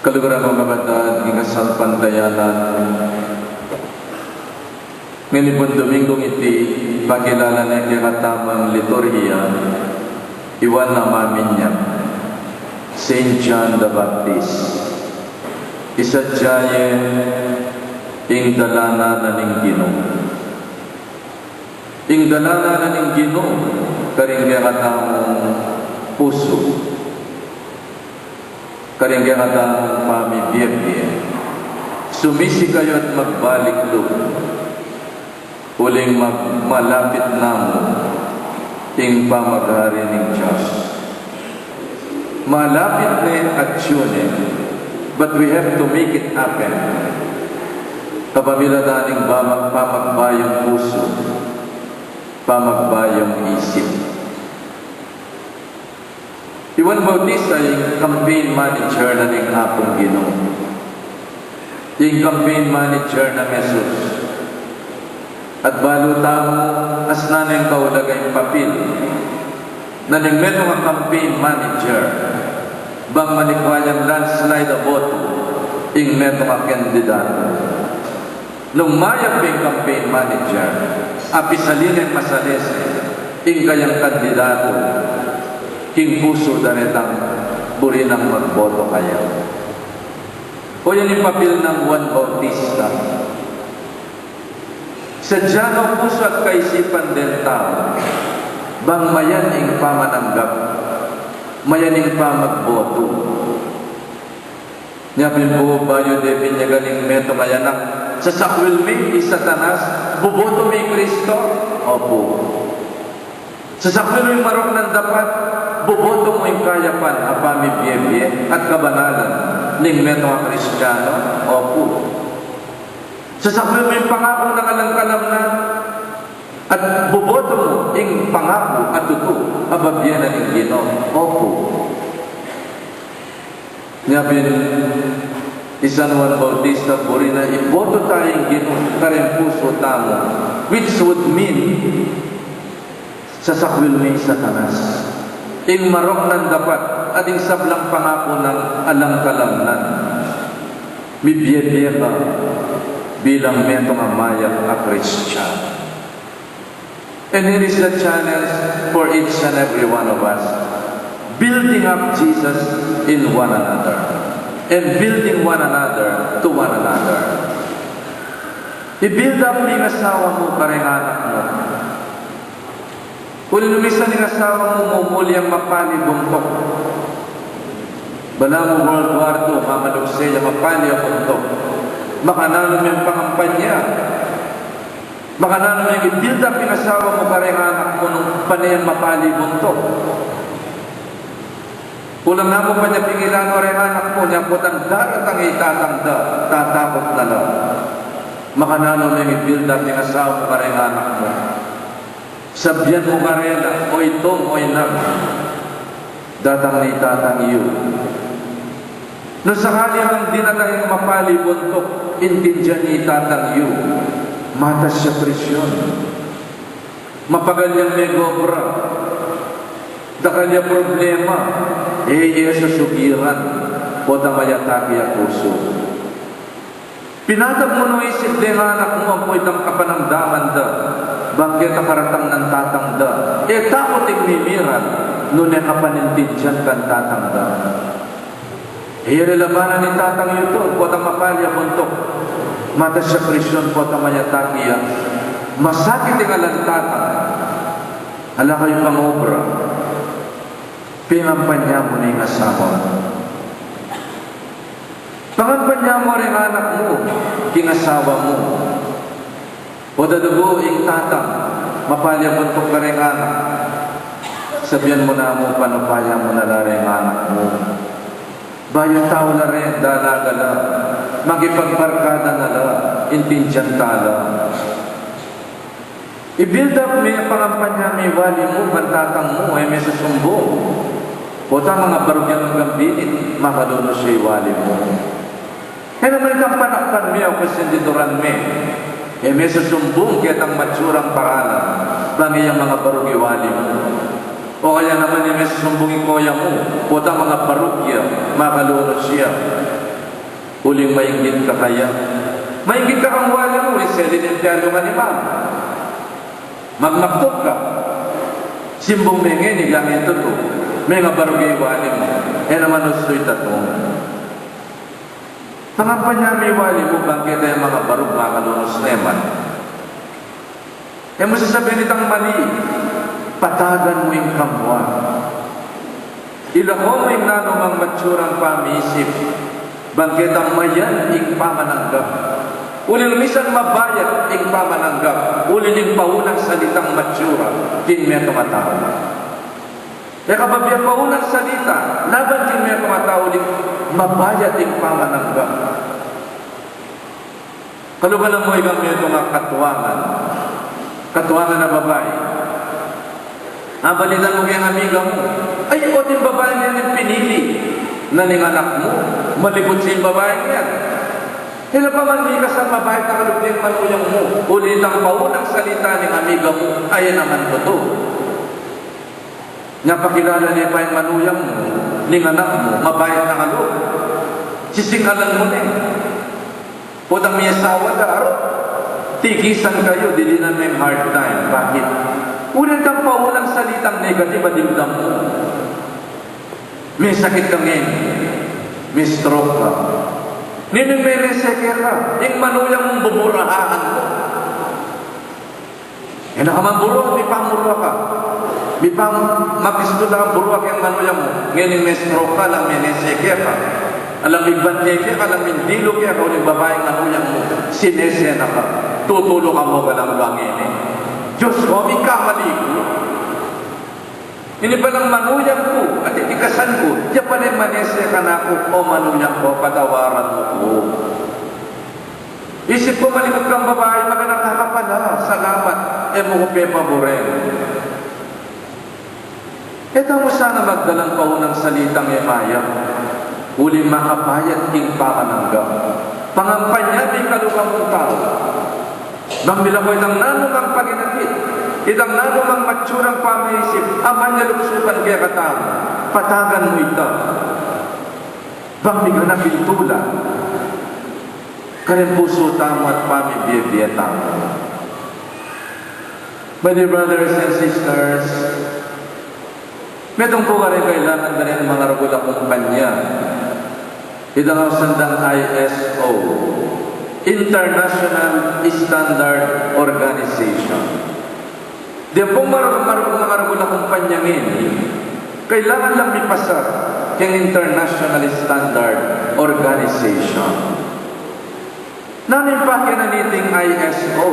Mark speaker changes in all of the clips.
Speaker 1: Kaluguran mga kabatad, ingasal pantayanan. Ngalipon Domingong iti, pakilala na kakatamang liturhiya, iwan na mamin niya, Saint John the Baptist. Isadyaye, ing dalana na ning Ginoo. Ing dalana na ning Ginoo, karing kakatamang puso. Karing kakatamang pamibiyebye. Sumisi kayo at magbalik loob. Uling malapit namo ing pamaghari ng Diyos. Malapit na aksyon but we have to make it happen. Kapamila daning pamagbayang puso, pamagbayang isip. Iwan Bautista yung campaign manager na ning Apong Ginoo. Yung campaign manager ng Jesus. At baluta mo, as nanay kaulagay papel, na ning meto nga campaign manager, bang manikwayang landslide a boto, ing meto nga kandidato. Nung mayag yung campaign manager, apisalinin masalese, ing kayang kandidato, king puso daretang burinang magboto kaya. O yan yung papel ng Juan Bautista. Sadya ng puso at kaisipan din tao, bang mayaning pamananggap, mayaning pamagboto. Niya pinbuho bayo de pinyagaling meto mayanak, sa sakwil mi, Satanas, buboto mi Kristo, opo. Sa sakwil mi marok ng dapat, buboto mo yung kayapan, apami biyebye, at kabanalan, ning meto nga Kristiyano, opo. Sa sakwil mo yung pangako ng alang-kalam na, at buboto mo yung pangako at tuto, ababyan na ng Ginoo, opo. Ngapin, San Juan Bautista po rin na iboto tayong Ginoo, kareng puso tamo, which would mean, sa sakwil mo yung Satanas. Ing marok ng dapat at ing sablang pangako ng alang-kalamnan. Mibiyebye ka bilang metong amayak a Christian. And here is the challenge for each and every one of us. Building up Jesus in one another. And building one another to one another. I-build up ng asawa mo, kareng anak mo. Kung inumisan ng asawa mo, mumuli ang mapali buntok. Bala mo World War II, mamalugse, mapali ang buntok. Makanalo mo yung pangampanya. Makanalo mo yung i-build up yung asawa mo, kareng anak mo, nung panayang mapali buntok. Kulang na mo pa niya pingilan o rin anak mo, niya po ang daratang itatangda, tatakot na lang. Makanalo mo yung i-build up yung asawa mo, kareng anak mo. Sabyan mo karela, o itong, o inang, datang ni tatang iyo. No sakali ang dinatang mapali buntok, intindihan ni tatang iyo, matas siya presyon. Mapagal niyang may gobra, dakal niya problema, iya sa sugiran, o damayataki ang puso. Pinatag mo no isip din anak mo, ang puwitang kapanamdaman da, bakit karatang ng tatangda? Takot igmimiran, nung nakapanintindihan kang tatangda. Irelabanan ni tatang ito, potang mapalya buntok. Mata siya presyon, potang mayatakiya. Masakit ang alang tatang. Hala kayo pang obra. Pingampanya mo na yung asawa. Pangampanya mo rin anak mo, kingasawa mo. O dadugo ing tatang, mapalya buntok ka rin anak. Sabihan mo na mo, panupaya mo na rin anak mo. Bayan tao na rin, dalagala, magipagbarkada na la, intindihan tala. I-build up may pangampanya, may wali mo, bantatang mo, ay may susumbong. O ta mga barugyan ng gambinit, makaluno siya wali mo. Kaya naman itang panakpan mo, o kasindituran mo, may susumbong kitang matsurang paralan, bangiyang mga barugiwali mo. O kaya naman may susumbong ikoya mo, puta mga parukya, makalunos siya. Uling maingit ka kaya. Maingit ka kang wala mo, reselin yung piano nga ni ma'am. Magmaktok ka. Simbong mengin, igangin to to. May nga barugay wali mo. E naman ustoy tatong. Pangapan niya may wali mo, bangkit ay mga barug, mga kalunos neman. E mo sasabihin itang mali, patagan mo yung kamwa. Ilaho mo yung nanumang matsurang pamisip, bangkit ang mayan ing pamananggap. Ulil misan mabayat ing pamananggap, ulil yung paunang salitang matsura, kinmeto matao. E kababiyang paunang salita, laban kinmeto matao, uling mabayat ing pamananggap. Kalubalan mo ibang meto nga katuwangan. Katuwangan na babae. Balitan mo kayang amiga mo. Ay, o din babae niya yung pinili na ning anak mo. Malibot siya yung babae niya. Hila pa man di ka sa babae na kalubling manuyang mo. Ulit ang paunang salita ng amiga mo. Ayan naman ko to. Napakilala niya pa yung manuyang mo. Ning anak mo, mabayad na kalub. Sisingalan mo na. Putang may asawa ka, aro. Tigisan kayo, dili na may hard time. Bakit? Ulit ang paulang salitang negative, adimdam mo. May sakit ka ngayon. May stroke ka. Ninin may reseke ka. Yung manuyang mong bumurahaan mo. E nakamang may pamurwa ka. May mapisto lang ang buruak yung manuyang mo. Ngayon may stroke ka lang, may reseke ka. Alam ibantay ka, alam indilo ka, kung yung babaeng manuyang mo, sinesena ka. Tutulong ka mo ka lang bangin eh. Diyos ko, may kamali ko. Hindi pa lang manuyang ko, at itikasan ko, diyan pa rin manese ka na ako, o manuyang ko, patawaran mo ko. Isip ko, malikot kang babae, magandang kakapala, salamat, mo ko pepaboren. Ito mo sana magdalang paunang salitang emaya, uling makapayat king pamananggap. Pangampanya di kalukang mong tao. Bang bila ko itang nanumang paginakit, itang nanumang matsurang pamaisip, aman niya luksukan kaya katao, patagan mo ito. Bang di ka na pintula, karen puso tamo at pamibiyebiyet tamo. My dear brothers and sisters, metong po ka rin kailangan na rin mga regulang kumpanya. Itang sandang ISO, International Standard Organization. Di po mga regulang kumpanya ngayon, kailangan lang ipasar kayong International Standard Organization. Namin pa kinaniting ISO.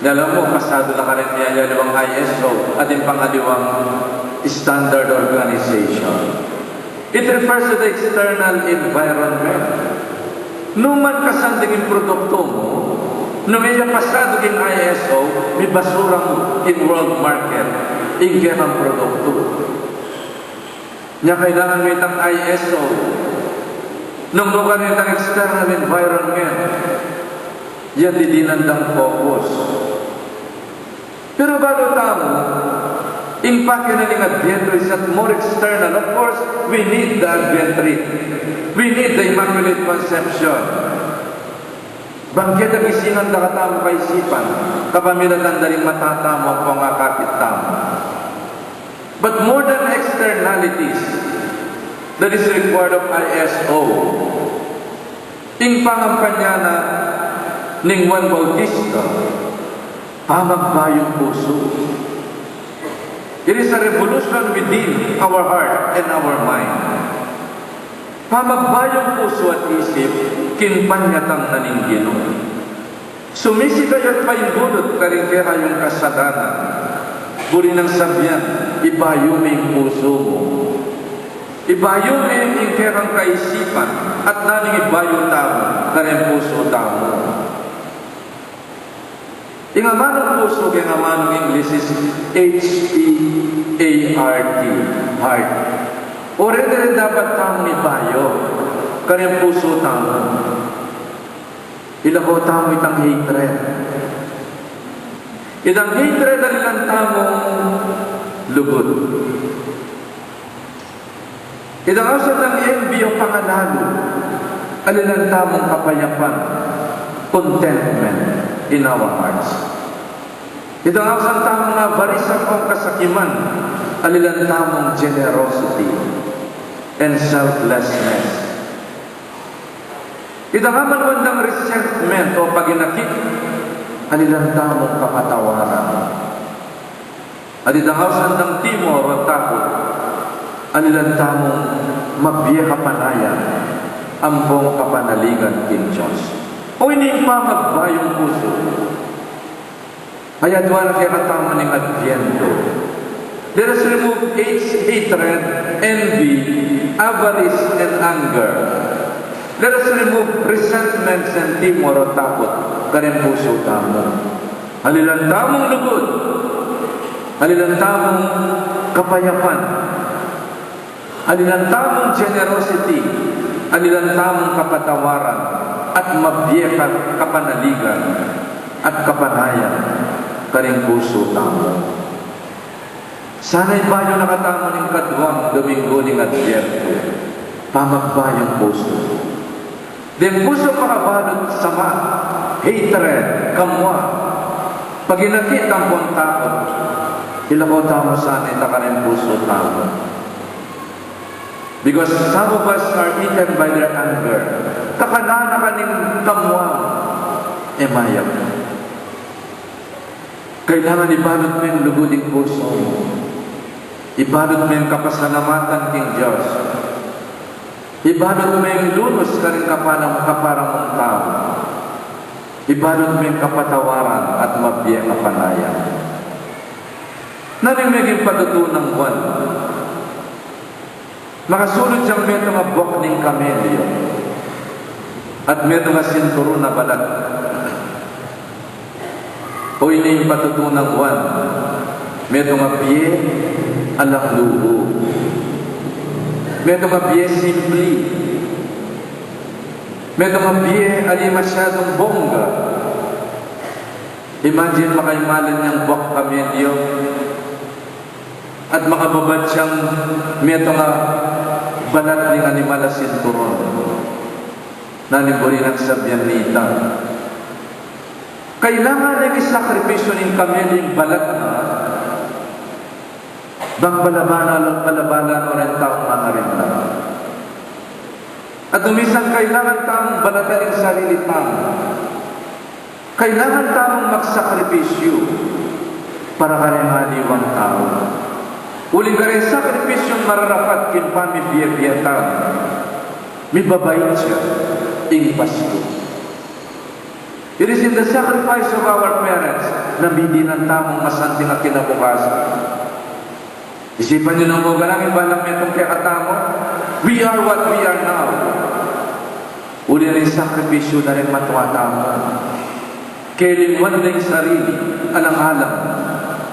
Speaker 1: Alam mo, pasado na ka rin niya yung ISO at yung pangaliwang Standard Organization. It refers to the external environment. Numan kasanding yung produkto mo, nung iya pasado yung ISO, may basura mo in world market, inggan ang produkto. Niya kailangan mo itang ISO. Nung lugar itang external environment, yan didinandang focus. Pero bago tamo, impact yun ng adventure is not more external. Of course, we need the adventure. We need the Immaculate Conception. Bangkit ang isingan na katamo kaisipan, kapamilatan na rin matatamo po nga kapit tamo. But more than externalities, that is required of ISO. Ing pangampanya na ning Juan Bautista, pamagbayong puso. It is a revolution within our heart and our mind. Pamagbayong puso at isip, kinpanyatang naninggino. Sumisi kayo at paindulot ka rin kaya yung kasadanan. Buri ng sabyan, ibayo may puso mo. Ibayo may ingkerang kaisipan at naning ibayo tamo ka rin puso tamo. Yung amanong puso, yung amanong English is H-E-A-R-T, heart. O rin dapat tamong ibayo, kanyang puso tamo. Ilaho tamo itang hatred. Itang hatred na nilang tamong lugod. Itang asad ng envy o pangalalo. alilantamong kapayapan, contentment in our hearts. Ito ang tamang nga barisan kong kasakiman, alilantamong generosity and selflessness. Ito nga manwandang resentment o paginakit, alilantamong kapatawaran. At ito nga sandang timor o takot, alilantamong mabiyeka panayan, ampong kapanaligan king Diyos. O hindi pa magbayong puso. Kaya doon kaya katama ng Adviento. Let us remove hatred, envy, avarice, and anger. Let us remove resentments and timor o takot karin puso tamo. Halilantamong lugod, halilantamong kapayapan, halilantamong generosity, halilantamong kapatawaran, at mabiyeka kapanaligan at kapanayan karing puso tamo. Sana'y bayo nakatamo ng kadwang Domingo ng Adviento, pamagbayang puso. Din puso makabalot sama, hatred, kamwa, paginakit ang kontakot, ilaw tamo sana'y takaring puso tamo. Because some of us are eaten by their anger. Kakanana kaning kamwa, emayag. Kailangan ibalot mo yung luguding puso. Ibalot mo yung kapasalamatan king Diyos. Ibalot mo yung lunos ka rin kaparang mong tao. Ibalot mo yung kapatawaran at mabiyang kapanayan. Naning naging patutunang buwan. Makasulod siyang meto nga buwak ng kamelyo at meto nga sinturo na balat. O ini yung patutunang buwan. Meto nga biye alang luho. Meto nga biye simpli. Meto nga biye ali masyadong bongga. Imagine makaimalan niyang buwak kamelyo at makababad siyang meto nga balat ng animal na sinturon na niburi nagsabyan nita. Kailangan ng isakripisyo ng kameling balat na bang balabanan o rin taong mga rin na. At umisang kailangan tamang balatan ng sarili tamo. Kailangan tamang magsakripisyo para karemaliwang tao. Uling ka rin sakripisyong mararapat kin pamibiyabiyatan. May babayin siya, ing Pasko. It is in the sacrifice of our parents na hindi ng tamang masanting at kinabukasan. Isipan nyo na mo, ganang ibalang metong kaya katamo, we are what we are now. Uli rin sakripisyo na rin matuwatamo. Kailinwan na yung sarili, alang-alang,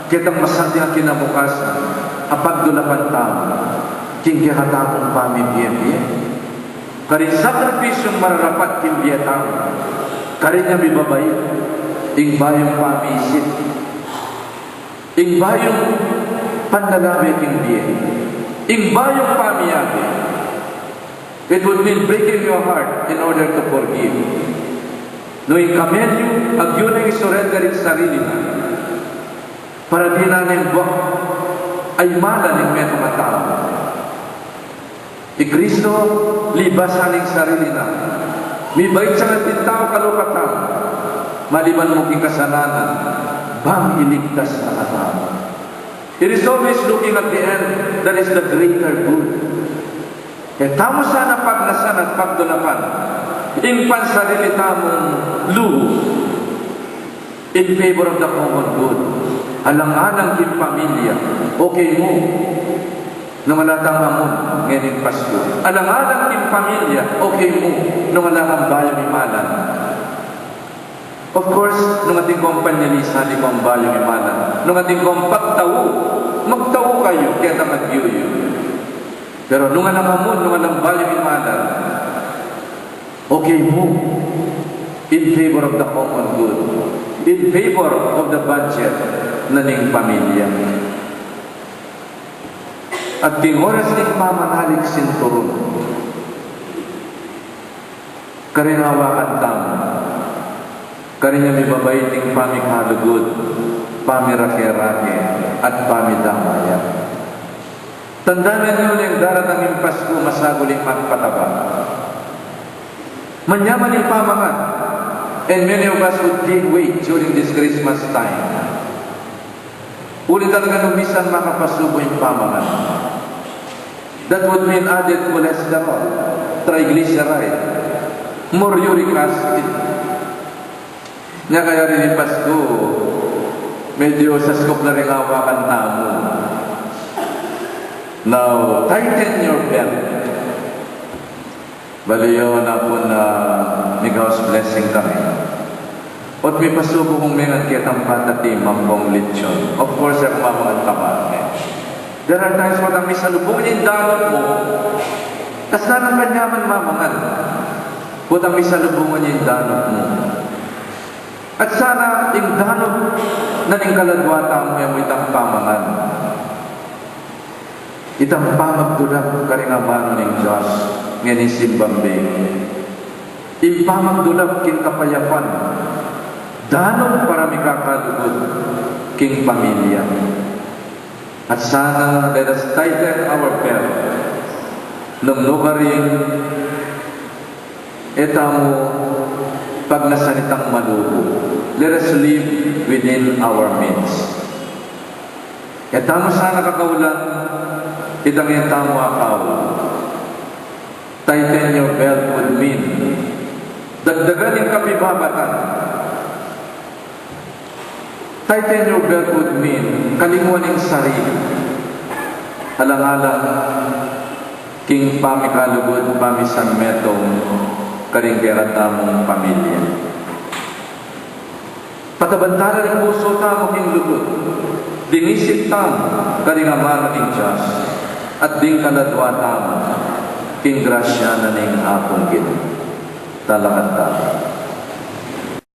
Speaker 1: kitang masanting at kinabukasan, apagdulapan tamo, kingkihatamong pamibiyabiyab. Karin sakripisyong mararapat kimbiyatamo, karin niya mibabay, ing bayong pamisip, ing bayong panlalami kimbiye, ing bayong pamiyabi. It would mean breaking your heart in order to forgive. No ing kamelyo, ag yun ang isurrender yung sarili na, para di nanin buwak, ay malaning meto matao. Kristo, libasan ng sarili na. May bait sa natin tao kalukatan. Maliban mo king kasalanan, bang iligtas na katao. It is always looking at the end, that is the greater good. Kaya tamo sana pagnasan at pagdulapan, in pansarili tamong luho, in favor of the common good. Alang-alang king pamilya, okay mo, nung alatang amon, ngayon Pasko. Alang-alang king pamilya, okay mo, nung alatang bayan imalan. Of course, nung ating kompanyalisa, di kong bayan imalan. Nung ating kong pagtawo, magtawo kayo, kaya na magyuyo. Pero nung alang amon, nung alang bayan imalan, okay mo, in favor of the common good, in favor of the budget na ning pamilya. At ting oras ng pamanalig sinturon. karinawakan tamo, karinya may babaiting pamikalugod, pamirake-rake, at pamidamaya. Tandaan niyo yung daratanging Pasko masaguling magpataba. Manyaman yung pamangan, and many of us would gain weight during this Christmas time. Ulit talaga numisan makapasubo yung pamangan. That would mean added cholesterol, triglyceride, more uric acid. Nga kaya rin yung Pasko, medyo sa scope na rin hawakan tamo. Now, tighten your belt. Baliyo na po na Mighouse blessing kami. At may pasubo kong mga kitang patatimang kong lechon. Of course, ako mamangan kamate. There are times where kami salubong yung danot mo, tas na ng kanyaman mamangan. Kung kami salubungan yung danot mo. At sana yung danot na ning kaladwata mo yung itang pamangan. Itang pamagdulap karingamano ng Diyos ngayon simbambe. Impamagdulap king kapayapan. Danot para mikakalugod king pamilya. At sana let us tighten our belt. Lumlugaring etamo pag nasanitang malubo. Let us live within our means. Etamo sana kakaulan, itang etamo akaw. Tighten your belt would mean dagdagan yung kapibabatan. Tighten your belt would mean kalimuan yung sarili. Alang-alang king pamikalugod, pamisan metong karinggeran tamong pamilya. Patabantaran ang puso tamo king lugod. Dinisip tamo karingamano king Diyos at ding kaladwa tamo king grasya na ning apong gino. Talakan tamo.